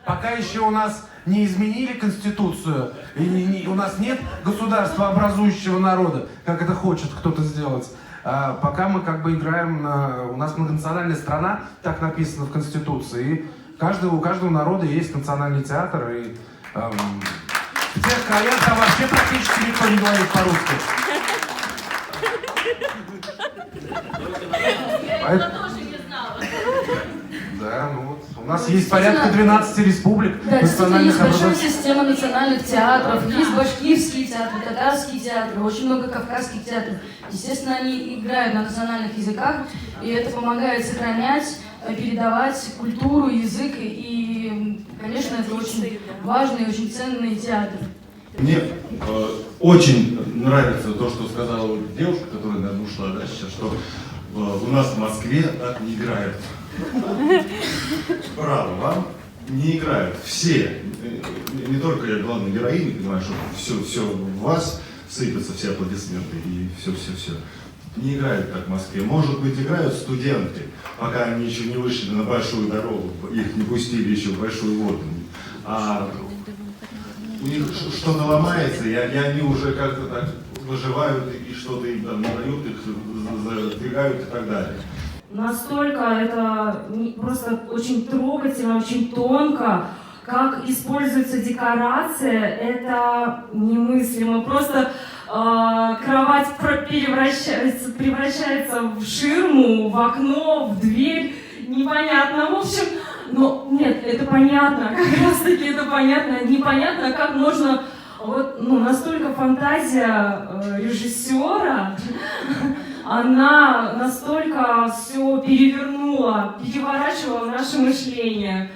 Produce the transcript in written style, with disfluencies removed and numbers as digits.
Пока еще у нас не изменили Конституцию, и у нас нет государства образующего народа, как это хочет кто-то сделать. Пока мы как бы играем у нас многонациональная страна, так написано в Конституции, и у каждого народа есть национальный театр, и в тех краях там вообще практически никто не говорит по-русски. Я тоже не знала. Да, ну вот. У нас есть порядка 12 республик. Да, действительно, есть большая система национальных театров, есть башкирские театры, татарские театры, очень много кавказских театров. Естественно, они играют на национальных языках, и это помогает сохранять, передавать культуру, язык, и, конечно, это очень важный, очень ценный театр. Мне очень нравится то, что сказала девушка, которая, наверное, ушла, да, сейчас, что у нас в Москве так не играют. Право, вам не играют все. Не только я главная героиня, понимаю, что все в вас сыпятся, все аплодисменты и все. Не играют так в Москве. Может быть, играют студенты, пока они еще не вышли на большую дорогу, их не пустили еще в большую воду. А у них что-то ломается, и они уже как-то так выживают, и что-то им там не дают, их задвигают и так далее. Настолько это просто очень трогательно, очень тонко. Как используется декорация, это немыслимо. Просто кровать превращается в ширму, в окно, в дверь. Непонятно. В общем, но нет, это понятно. Как раз таки это понятно. Непонятно, как можно... Вот, настолько фантазия режиссера, она настолько все перевернула, переворачивала наше мышление.